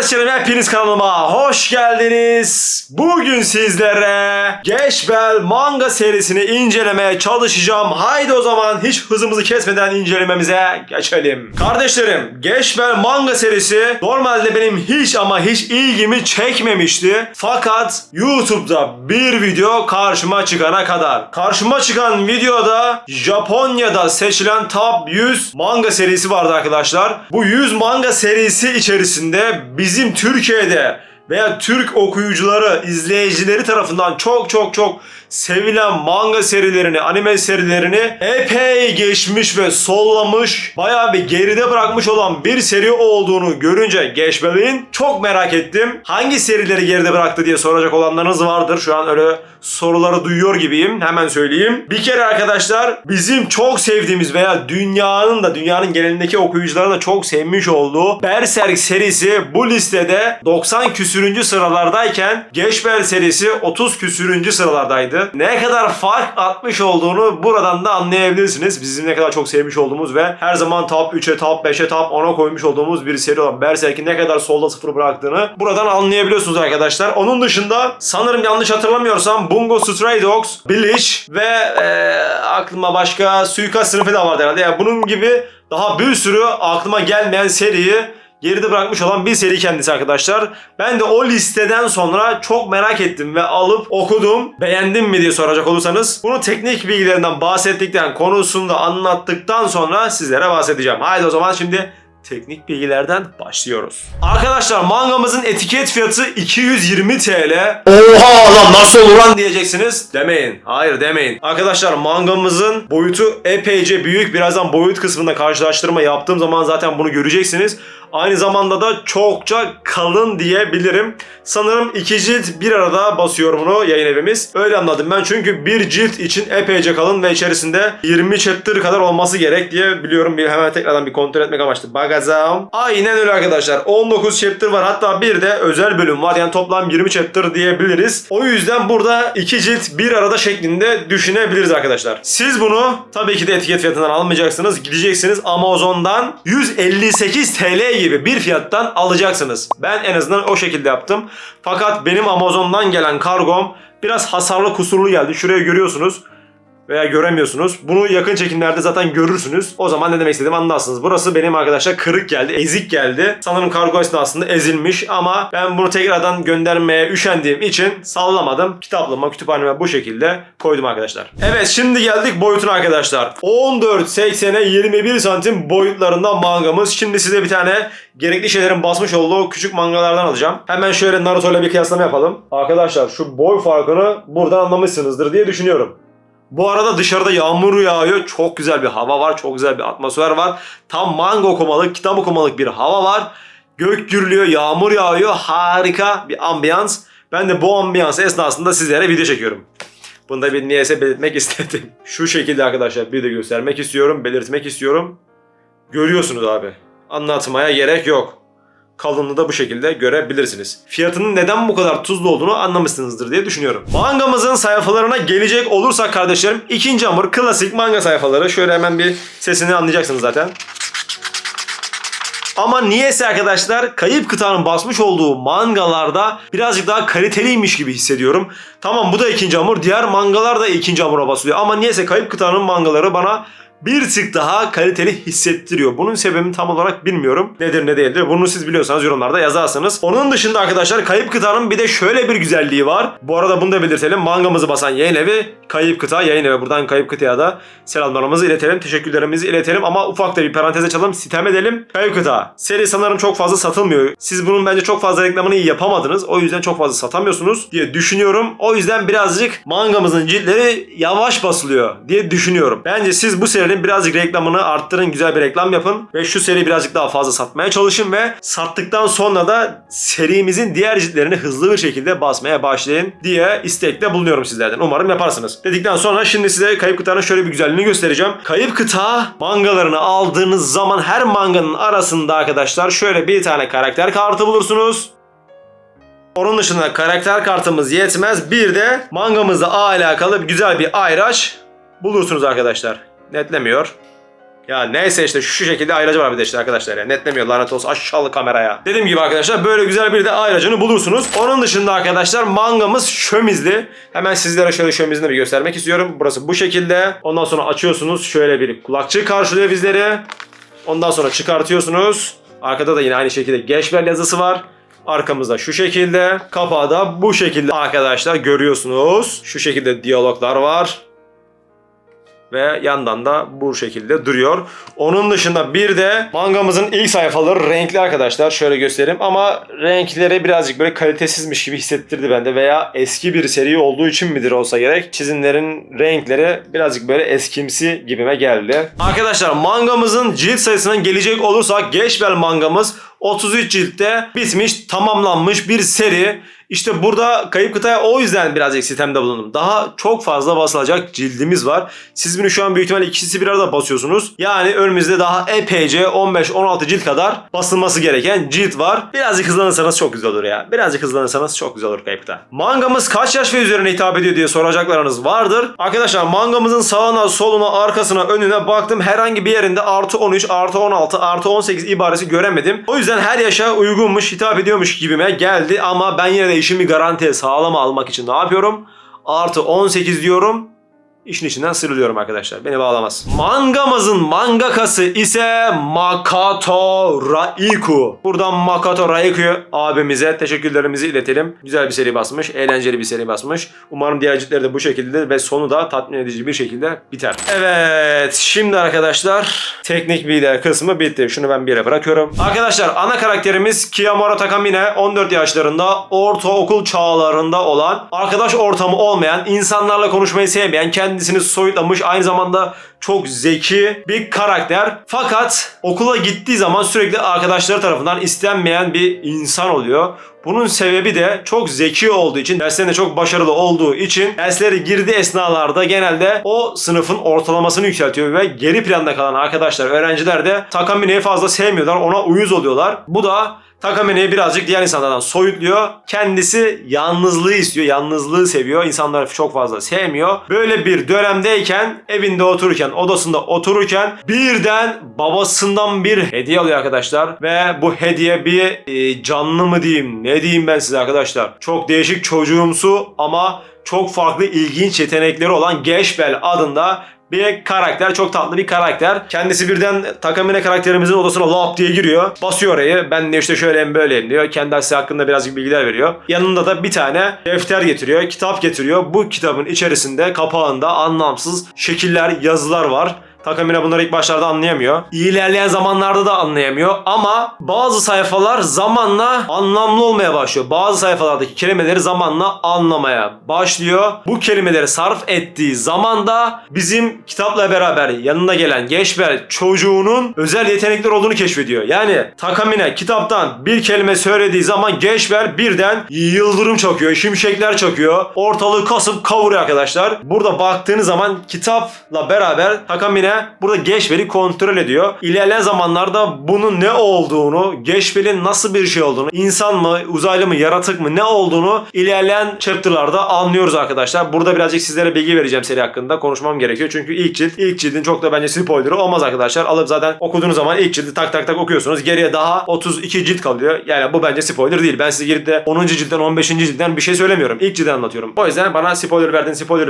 Kardeşlerim hepiniz kanalıma hoş geldiniz. Bugün sizlere Geçbel manga serisini incelemeye çalışacağım. Haydi o zaman hiç hızımızı kesmeden incelememize geçelim. Kardeşlerim, Geçbel manga serisi normalde benim hiç ama hiç ilgimi çekmemişti. Fakat YouTube'da bir video karşıma çıkana kadar. Karşıma çıkan videoda Japonya'da seçilen Top 100 manga serisi vardı arkadaşlar. Bu 100 manga serisi içerisinde bizim Türkiye'de veya Türk okuyucuları, izleyicileri tarafından çok sevilen manga serilerini, anime serilerini epey geçmiş ve sollamış, bayağı bir geride bırakmış olan bir seri olduğunu görünce Geçbel'in çok merak ettim. Hangi serileri geride bıraktı diye soracak olanlarınız vardır. Şu an öyle soruları duyuyor gibiyim. Hemen söyleyeyim. Bir kere arkadaşlar, bizim çok sevdiğimiz veya dünyanın genelindeki okuyucuların da çok sevmiş olduğu Berserk serisi bu listede 90 küsürüncü sıralardayken Geçbel serisi 30 küsürüncü sıralardaydı. Ne kadar fark atmış olduğunu buradan da anlayabilirsiniz. Bizim ne kadar çok sevmiş olduğumuz ve her zaman top 3'e, top 5'e, top 10'a koymuş olduğumuz bir seri olan Berserk'in ne kadar solda sıfır bıraktığını buradan anlayabiliyorsunuz arkadaşlar. Onun dışında sanırım yanlış hatırlamıyorsam Bungo Stray Dogs, Bleach ve aklıma başka Suikast sınıfı da vardı herhalde. Yani bunun gibi daha bir sürü aklıma gelmeyen seriyi geride bırakmış olan bir seri kendisi arkadaşlar. Ben de o listeden sonra çok merak ettim ve alıp okudum. Beğendim mi diye soracak olursanız, bunu teknik bilgilerinden bahsettikten, konusunu da anlattıktan sonra sizlere bahsedeceğim. Haydi o zaman şimdi teknik bilgilerden başlıyoruz. Arkadaşlar, mangamızın etiket fiyatı 220 TL. Oha lan, nasıl olur lan diyeceksiniz. Demeyin. Hayır demeyin. Arkadaşlar, mangamızın boyutu epeyce büyük. Birazdan boyut kısmında karşılaştırma yaptığım zaman zaten bunu göreceksiniz. Aynı zamanda da çokça kalın diyebilirim. Sanırım 2 cilt bir arada basıyor bunu yayın evimiz. Öyle anladım ben, çünkü bir cilt için epeyce kalın ve içerisinde 20 chapter kadar olması gerek diye biliyorum. Hemen tekrardan bir kontrol etmek amaçlı bakacağım. Aynen öyle arkadaşlar. 19 chapter var, hatta bir de özel bölüm var. Yani toplam 20 chapter diyebiliriz. O yüzden burada 2 cilt bir arada şeklinde düşünebiliriz arkadaşlar. Siz bunu tabii ki de etiket fiyatından almayacaksınız. Gideceksiniz Amazon'dan 158 TL gibi bir fiyattan alacaksınız. Ben en azından o şekilde yaptım. Fakat benim Amazon'dan gelen kargom biraz hasarlı, kusurlu geldi. Şuraya görüyorsunuz veya göremiyorsunuz. Bunu yakın çekimlerde zaten görürsünüz. O zaman ne demek istediğimi anlarsınız. Burası benim arkadaşlar kırık geldi, ezik geldi. Sanırım kargo esnasında ezilmiş ama ben bunu tekrardan göndermeye üşendiğim için sallamadım. Kitaplığıma, kütüphaneme bu şekilde koydum arkadaşlar. Evet, şimdi geldik boyutuna arkadaşlar. 14.80'e 21 santim boyutlarında mangamız. Şimdi size bir tane gerekli şeylerin basmış olduğu küçük mangalardan alacağım. Hemen şöyle Naruto ile bir kıyaslama yapalım. Arkadaşlar, şu boy farkını buradan anlamışsınızdır diye düşünüyorum. Bu arada dışarıda yağmur yağıyor. Çok güzel bir hava var. Çok güzel bir atmosfer var. Tam manga okumalık, kitap okumalık bir hava var. Gök gürlüyor, yağmur yağıyor. Harika bir ambiyans. Ben de bu ambiyans esnasında sizlere video çekiyorum. Bunu da bir niyeyse belirtmek istedim. Şu şekilde arkadaşlar bir de göstermek istiyorum, belirtmek istiyorum. Görüyorsunuz abi. Anlatmaya gerek yok. Kalınlığı da bu şekilde görebilirsiniz. Fiyatının neden bu kadar tuzlu olduğunu anlamışsınızdır diye düşünüyorum. Mangamızın sayfalarına gelecek olursak kardeşlerim, ikinci hamur klasik manga sayfaları. Şöyle hemen bir sesini anlayacaksınız zaten. Ama niyeyse arkadaşlar, Kayıp Kıta'nın basmış olduğu mangalarda birazcık daha kaliteliymiş gibi hissediyorum. Tamam, bu da ikinci hamur. Diğer mangalar da ikinci hamura basılıyor. Ama niyeyse Kayıp Kıta'nın mangaları bana bir tık daha kaliteli hissettiriyor. Bunun sebebini tam olarak bilmiyorum. Nedir ne değildir. Bunu siz biliyorsanız yorumlarda yazarsınız. Onun dışında arkadaşlar, Kayıp Kıta'nın bir de şöyle bir güzelliği var. Bu arada bunu da belirtelim. Mangamızı basan yayın evi Kayıp Kıta yayın evi. Buradan Kayıp Kıta'ya da selamlarımızı iletelim. Teşekkürlerimizi iletelim. Ama ufak da bir parantez açalım. Sitem edelim. Kayıp Kıta seri sanırım çok fazla satılmıyor. Siz bunun bence çok fazla reklamını iyi yapamadınız. O yüzden çok fazla satamıyorsunuz diye düşünüyorum. O yüzden birazcık mangamızın ciltleri yavaş basılıyor diye düşünüyorum. Bence siz bu serinin birazcık reklamını arttırın, güzel bir reklam yapın ve şu seriyi birazcık daha fazla satmaya çalışın ve sattıktan sonra da serimizin diğer ciltlerini hızlı bir şekilde basmaya başlayın diye istekte bulunuyorum sizlerden. Umarım yaparsınız. Dedikten sonra şimdi size Kayıp Kıta'nın şöyle bir güzelliğini göstereceğim. Kayıp Kıta mangalarını aldığınız zaman her manganın arasında arkadaşlar şöyle bir tane karakter kartı bulursunuz. Onun dışında karakter kartımız yetmez. Bir de mangamızla alakalı güzel bir ayraç bulursunuz arkadaşlar. Netlemiyor. Ya neyse işte şu şekilde ayracı var bir de işte arkadaşlar ya. Netlemiyor lanet olsun aşağılık kameraya. Dediğim gibi arkadaşlar böyle güzel bir de ayracını bulursunuz. Onun dışında arkadaşlar mangamız şömizli. Hemen sizlere şöyle şömizini bir göstermek istiyorum. Burası bu şekilde. Ondan sonra açıyorsunuz. Şöyle bir kulakçık karşılıyor bizleri. Ondan sonra çıkartıyorsunuz. Arkada da yine aynı şekilde Geçbel yazısı var. Arkamızda şu şekilde. Kapağı da bu şekilde arkadaşlar görüyorsunuz. Şu şekilde diyaloglar var. Ve yandan da bu şekilde duruyor. Onun dışında bir de mangamızın ilk sayfaları renkli arkadaşlar. Şöyle göstereyim ama renkleri birazcık böyle kalitesizmiş gibi hissettirdi bende. Veya eski bir seri olduğu için midir olsa gerek. Çizimlerin renkleri birazcık böyle eskimsi gibime geldi. Arkadaşlar mangamızın cilt sayısından gelecek olursak Geçbel mangamız 33 ciltte bitmiş, tamamlanmış bir seri. İşte burada Kayıp Kıta'ya o yüzden birazcık sistemde bulundum. Daha çok fazla basılacak cildimiz var. Siz bunu şu an büyük ihtimalle ikisi bir arada basıyorsunuz. Yani önümüzde daha epeyce 15-16 cilt kadar basılması gereken cilt var. Birazcık hızlanırsanız çok güzel olur ya. Birazcık hızlanırsanız çok güzel olur Kayıp Kıta. Mangamız kaç yaş ve üzerine hitap ediyor diye soracaklarınız vardır. Arkadaşlar mangamızın sağına, soluna, arkasına, önüne baktım. Herhangi bir yerinde artı 13, artı 16, artı 18 ibaresi göremedim. O yüzden her yaşa uygunmuş, hitap ediyormuş gibime geldi. Ama ben yine de işimi garantiye sağlama almak için ne yapıyorum? Artı 18 diyorum. İşin içinden sıyrılıyorum arkadaşlar. Beni bağlamaz. Mangamızın mangakası ise Makoto Raiku. Buradan Makoto Raiku abimize teşekkürlerimizi iletelim. Güzel bir seri basmış. Eğlenceli bir seri basmış. Umarım diğer ciltleri de bu şekilde ve sonu da tatmin edici bir şekilde biter. Evet. Şimdi arkadaşlar teknik bilgiler kısmı bitti. Şunu ben bir yere bırakıyorum. Arkadaşlar ana karakterimiz Kiyomura Takamine. 14 yaşlarında ortaokul çağlarında olan, arkadaş ortamı olmayan, insanlarla konuşmayı sevmeyen, kendisini soyutlamış, aynı zamanda çok zeki bir karakter. Fakat okula gittiği zaman sürekli arkadaşları tarafından istenmeyen bir insan oluyor. Bunun sebebi de çok zeki olduğu için, derslerinde çok başarılı olduğu için dersleri girdiği esnalarda genelde o sınıfın ortalamasını yükseltiyor ve geri planda kalan arkadaşlar, öğrenciler de Takamine'yi fazla sevmiyorlar, ona uyuz oluyorlar. Bu da Takamine'yi birazcık diğer insanlardan soyutluyor. Kendisi yalnızlığı istiyor, yalnızlığı seviyor. İnsanları çok fazla sevmiyor. Böyle bir dönemdeyken, evinde otururken, odasında otururken birden babasından bir hediye alıyor arkadaşlar. Ve bu hediye bir canlı mı diyeyim, ne diyeyim ben size arkadaşlar. Çok değişik, çocuğumsu ama çok farklı ilginç yetenekleri olan Geçbel adında bir karakter, çok tatlı bir karakter. Kendisi birden Takamine karakterimizin odasına lap diye giriyor. Basıyor orayı. Ben de işte şöyleyim böyleyim diyor. Kendisi hakkında birazcık bilgiler veriyor. Yanında da bir tane defter getiriyor. Kitap getiriyor. Bu kitabın içerisinde kapağında anlamsız şekiller, yazılar var. Takamine bunları ilk başlarda anlayamıyor. İlerleyen zamanlarda da anlayamıyor ama bazı sayfalar zamanla anlamlı olmaya başlıyor. Bazı sayfalardaki kelimeleri zamanla anlamaya başlıyor. Bu kelimeleri sarf ettiği zaman da bizim kitapla beraber yanına gelen Geçbel çocuğunun özel yetenekler olduğunu keşfediyor. Yani Takamine kitaptan bir kelime söylediği zaman Geçbel birden yıldırım çakıyor, şimşekler çakıyor. Ortalığı kasıp kavuruyor arkadaşlar. Burada baktığınız zaman kitapla beraber Takamine burada Geçbel'i kontrol ediyor. İlerleyen zamanlarda bunun ne olduğunu, Geçbel'in nasıl bir şey olduğunu, insan mı, uzaylı mı, yaratık mı, ne olduğunu ilerleyen chapter'larda anlıyoruz arkadaşlar. Burada birazcık sizlere bilgi vereceğim seri hakkında. Konuşmam gerekiyor. Çünkü ilk cildin çok da bence spoiler'ı olmaz arkadaşlar. Alıp zaten okuduğunuz zaman ilk cildi tak tak tak okuyorsunuz. Geriye daha 32 cilt kalıyor. Yani bu bence spoiler değil. Ben size girip de 10. ciltten 15. ciltten bir şey söylemiyorum. İlk cilden anlatıyorum. O yüzden bana spoiler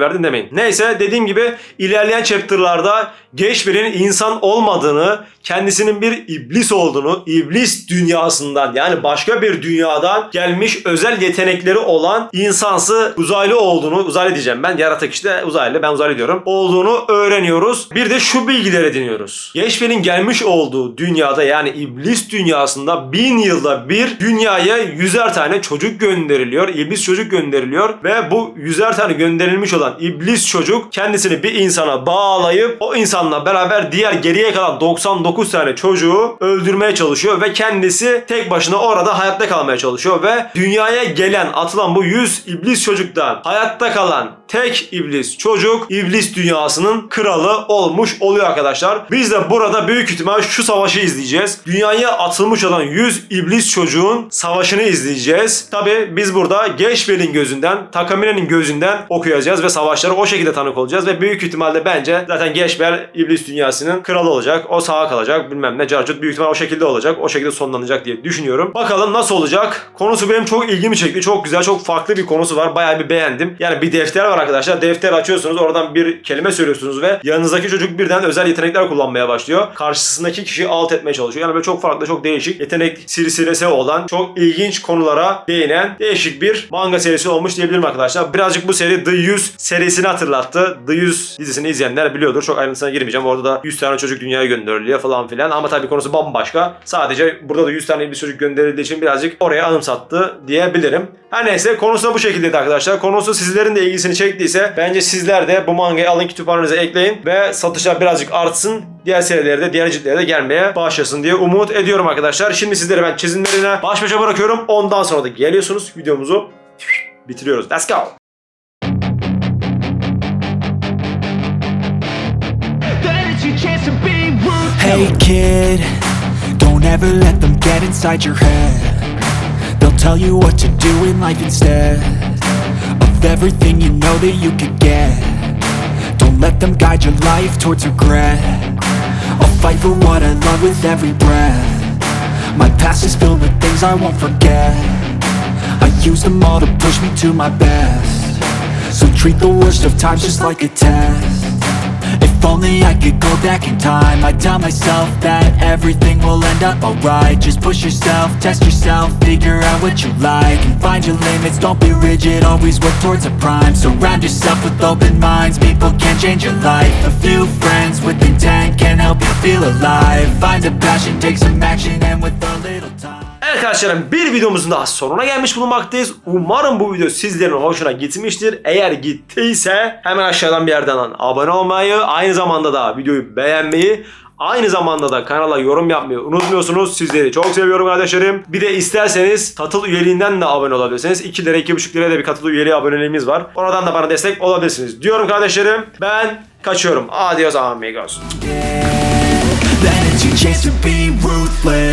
verdin demeyin. Neyse, dediğim gibi ilerleyen chapter'larda Geçbel'in insan olmadığını, kendisinin bir iblis olduğunu, iblis dünyasından yani başka bir dünyadan gelmiş özel yetenekleri olan insansı uzaylı olduğunu, uzaylı diyeceğim ben, yaratık işte uzaylı, ben uzaylı diyorum, olduğunu öğreniyoruz. Bir de şu bilgileri ediniyoruz. Geçbel'in gelmiş olduğu dünyada yani iblis dünyasında 1000 yılda bir dünyaya 100'er tane çocuk gönderiliyor. İblis çocuk gönderiliyor ve bu 100'er tane gönderilmiş olan iblis çocuk kendisini bir insana bağlayıp o insanla beraber diğer geriye kalan 99 tane çocuğu öldürmeye çalışıyor ve kendisi tek başına orada hayatta kalmaya çalışıyor ve dünyaya gelen, atılan bu 100 iblis çocuktan hayatta kalan tek iblis çocuk iblis dünyasının kralı olmuş oluyor arkadaşlar. Biz de burada büyük ihtimal şu savaşı izleyeceğiz. Dünyaya atılmış olan 100 iblis çocuğun savaşını izleyeceğiz. Tabi biz burada Geçbel'in gözünden, Takamine'nin gözünden okuyacağız ve savaşları o şekilde tanık olacağız ve büyük ihtimalle bence zaten Geçbel iblis dünyasının kralı olacak. O sağa kalacak bilmem ne carcut, büyük ihtimal o şekilde olacak. O şekilde sonlanacak diye düşünüyorum. Bakalım nasıl olacak? Konusu benim çok ilgimi çekti. Çok güzel, çok farklı bir konusu var. Bayağı bir beğendim. Yani bir defter var arkadaşlar. Defter açıyorsunuz. Oradan bir kelime söylüyorsunuz ve yanınızdaki çocuk birden özel yetenekler kullanmaya başlıyor. Karşısındaki kişiyi alt etmeye çalışıyor. Yani böyle çok farklı, çok değişik yetenek silsilesi olan, çok ilginç konulara değinen değişik bir manga serisi olmuş diyebilirim arkadaşlar. Birazcık bu seri The 100 serisini hatırlattı. The 100 dizisini izleyenler biliyordur. Çok ayrıntısına girmeyeceğim. Orada da 100 tane çocuk dünyaya gönderiliyor falan filan. Ama tabii konusu bambaşka. Sadece burada da 100 tane bir çocuk gönderildiği için birazcık oraya anımsattı diyebilirim. Her neyse, konusu da bu şekildeydi arkadaşlar. Konusu sizlerin de ilgisini çektiyse bence sizler de bu mangayı alın, kütüphanenize ekleyin ve satışlar birazcık artsın. Diğer serilerde, diğer ciltlere de gelmeye başlasın diye umut ediyorum arkadaşlar. Şimdi sizleri ben çizimlerine baş başa bırakıyorum. Ondan sonra da geliyorsunuz. Videomuzu bitiriyoruz. Let's go. Hey kid, don't ever let them get inside your head. They'll tell you what to do in life instead of everything you know that you could get. Don't let them guide your life towards regret. I'll fight for what I love with every breath. My past is filled with things I won't forget. I use them all to push me to my best. So treat the worst of times just like a test. If only I could go back in time, I'd tell myself that everything will end up alright. Just push yourself, test yourself, figure out what you like, and find your limits, don't be rigid, always work towards a prime. Surround yourself with open minds, people can change your life. A few friends with intent can help you feel alive. Find a passion, take some action, and with a little time. Evet arkadaşlarım, bir videomuzun daha sonuna gelmiş bulunmaktayız. Umarım bu video sizlerin hoşuna gitmiştir. Eğer gittiyse hemen aşağıdan bir yerden abone olmayı, aynı zamanda da videoyu beğenmeyi, aynı zamanda da kanala yorum yapmayı unutmuyorsunuz. Sizleri çok seviyorum kardeşlerim. Bir de isterseniz katıl üyeliğinden de abone olabilirsiniz. 2 lira 2,5 liraya da bir katıl üyeliği aboneliğimiz var. Oradan da bana destek olabilirsiniz diyorum kardeşlerim. Ben kaçıyorum. Adios amigos. Then it's your chance to be ruthless.